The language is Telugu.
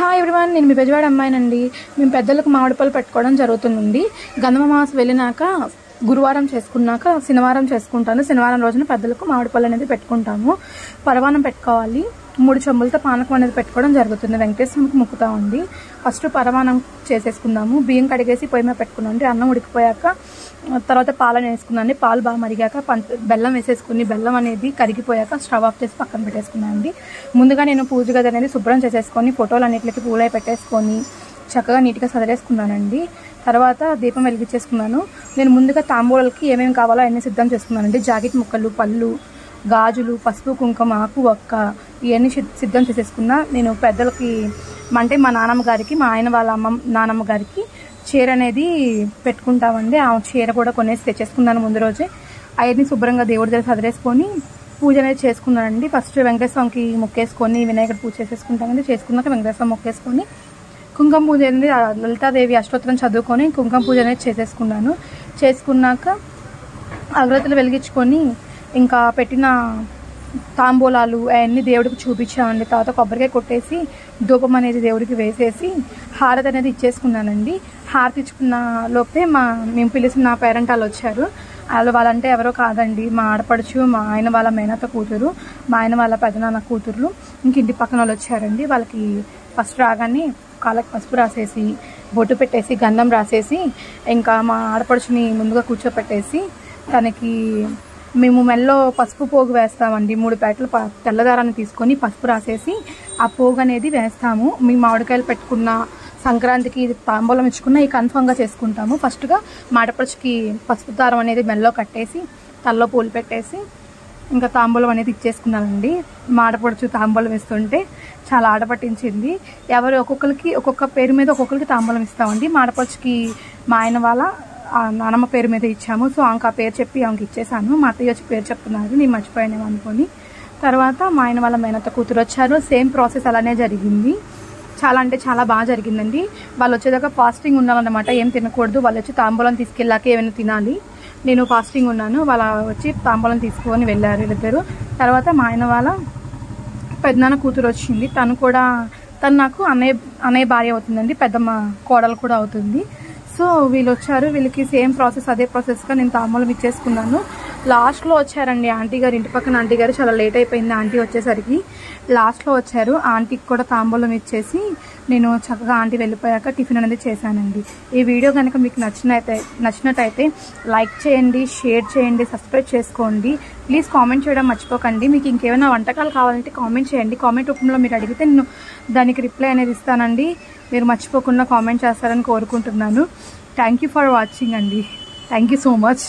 హాయ్ ఎవ్రీవన్, నేను మీ బెజవాడ అమ్మాయినండి. మేము పెద్దలకు మామిడి పళ్ళు పెట్టుకోవడం జరుగుతుంది. గంధమ మాసం వెళ్ళినాక గురువారం చేసుకున్నాక శనివారం చేసుకుంటాను. శనివారం రోజున పెద్దలకు మామిడి పళ్ళు అనేది పెట్టుకుంటాము. పరవానం పెట్టుకోవాలి. 3 చెంబులతో పానకం అనేది పెట్టుకోవడం జరుగుతుంది. వెంకటేశ్వరునికి మొక్కుతామండి. ఫస్ట్ పరవానం చేసేసుకుందాము. బియ్యం కడిగేసి పొయ్యి మీద పెట్టుకున్నాండి. అన్నం ఉడికిపోయాక తర్వాత పాలను వేసుకున్నాండి. పాలు బాగా మరిగాక బెల్లం వేసేసుకుని బెల్లం అనేది కరిగిపోయాక స్టవ్ ఆఫ్ చేసి పక్కన పెట్టేసుకున్నానండి. ముందుగా నేను పూజ గది అనేది శుభ్రం చేసేసుకొని ఫోటోలు అన్నిటికి పూలై పెట్టేసుకొని చక్కగా నీట్గా సదిరేసుకున్నానండి. తర్వాత దీపం వెలిగించేసుకున్నాను. నేను ముందుగా తాంబూలకి ఏమేమి కావాలో అన్నీ సిద్ధం చేసుకున్నానండి. జాకెట్ ముక్కలు, పళ్ళు, గాజులు, పసుపు, కుంకుమ, ఆకు, ఒక్క ఇవన్నీ సిద్ధం చేసేసుకున్నా. నేను పెద్దలకి అంటే మా నాన్నమ్మ గారికి, మా ఆయన వాళ్ళ నాన్నమ్మ గారికి చీర అనేది పెట్టుకుంటామండి. ఆ చీర కూడా కొనేసి తెచ్చేసుకున్నాను ముందు రోజే. అవన్నీ శుభ్రంగా దేవుడి దగ్గర సదిరేసుకొని పూజ అనేది చేసుకున్నానండి. ఫస్ట్ వెంకటేశ్వరంకి మొక్కేసుకొని వినాయకుడు పూజ చేసేసుకుంటామండి. చేసుకున్నాక వెంకటేశ్వరం మొక్కేసుకొని కుంకుమ పూజ అనేది లలితాదేవి అష్టోత్తరం చదువుకొని కుంకుమ పూజ అనేది చేసేసుకున్నాను. చేసుకున్నాక అగరత్తులు వెలిగించుకొని ఇంకా పెట్టిన తాంబూలాలు అవన్నీ దేవుడికి చూపించామండి. తర్వాత కొబ్బరికాయ కొట్టేసి ధూపం అనేది దేవుడికి వేసేసి హారతి అనేది ఇచ్చేసుకున్నానండి. హారతి ఇచ్చుకున్న లోపే మేము పిలిచిన నా పేరెంట్ వాళ్ళు వచ్చారు. వాళ్ళంటే ఎవరో కాదండి, మా ఆడపడుచు, మా ఆయన వాళ్ళ మేనత్త కూతురు, మా ఆయన వాళ్ళ పెదనాన్న కూతురు, ఇంక ఇంటి పక్కన వాళ్ళు వచ్చారండి. వాళ్ళకి ఫస్ట్ రాగానే కాళ్ళకి పసుపు రాసేసి బొట్టు పెట్టేసి గంధం రాసేసి ఇంకా మా ఆడపడుచుని ముందుగా కూర్చోపెట్టేసి తనకి మేము మెల్లో పసుపు పోగు వేస్తామండి. 3 పేటలు తెల్లదారాన్ని తీసుకొని పసుపు రాసేసి ఆ పోగు అనేది వేస్తాము. మీ మామిడికాయలు పెట్టుకున్న సంక్రాంతికి తాంబూలం ఇచ్చుకున్న ఈ కన్ఫర్మ్గా చేసుకుంటాము. ఫస్ట్గా మాడపడుచుకి పసుపు దారం అనేది మెల్లో కట్టేసి తల్లో పూలు పెట్టేసి ఇంకా తాంబూలం అనేది ఇచ్చేసుకున్నానండి. మాడపడుచు తాంబూలం ఇస్తుంటే చాలా ఆడపట్టించింది. ఎవరు ఒక్కొక్కరికి ఒక్కొక్క పేరు మీద ఒక్కొక్కరికి తాంబూలం ఇస్తామండి. మాడపడుచుకి మా ఆయన వాళ్ళ నానమ్మ పేరు మీద ఇచ్చాము. సో ఆమెకు ఆ పేరు చెప్పి ఆమెకి ఇచ్చేసాను. మా అత్తయ్య వచ్చి పేరు చెప్తున్నారు, నేను మర్చిపోయానేమో అనుకొని. తర్వాత మా ఆయన వాళ్ళ మేనత్త కూతురు వచ్చారు. సేమ్ ప్రాసెస్ అలానే జరిగింది. చాలా అంటే చాలా బాగా జరిగిందండి. వాళ్ళు వచ్చేదాకా ఫాస్టింగ్ ఉండాలన్నమాట, ఏం తినకూడదు. వాళ్ళు వచ్చి తాంబూలం తీసుకెళ్ళాక ఏమైనా తినాలి. నేను ఫాస్టింగ్ ఉన్నాను. వాళ్ళ వచ్చి తాంబూలం తీసుకొని వెళ్ళారు వీళ్ళిద్దరు. తర్వాత మా ఆయన వాళ్ళ పెద్దనాన్న కూతురు వచ్చింది. తను నాకు అన్నయ్య భార్య అవుతుందండి. పెద్దమ్మ కోడలు కూడా అవుతుంది. సో వీళ్ళు వచ్చారు. వీళ్ళకి సేమ్ ప్రాసెస్, అదే ప్రాసెస్గా నేను తాంబూలం ఇచ్చేసుకున్నాను. లాస్ట్లో వచ్చారండి ఆంటీ గారు, ఇంటి పక్కన ఆంటీ గారు. చాలా లేట్ అయిపోయింది ఆంటీ వచ్చేసరికి. లాస్ట్లో వచ్చారు. ఆంటీకి కూడా తాంబూలం ఇచ్చేసి నేను చక్కగా ఆంటీ వెళ్ళిపోయాక టిఫిన్ అనేది చేశానండి. ఈ వీడియో కనుక మీకు నచ్చినట్టయితే లైక్ చేయండి, షేర్ చేయండి, సబ్స్క్రైబ్ చేసుకోండి. ప్లీజ్ కామెంట్ చేయడం మర్చిపోకండి. మీకు ఇంకేమైనా వంటకాలు కావాలంటే కామెంట్ చేయండి. కామెంట్ రూపంలో మీరు అడిగితే నేను దానికి రిప్లై అనేది ఇస్తానండి. మీరు మర్చిపోకుండా కామెంట్ చేస్తారని కోరుకుంటున్నాను. థ్యాంక్ యూ ఫర్ వాచింగ్ అండి. Thank you so much.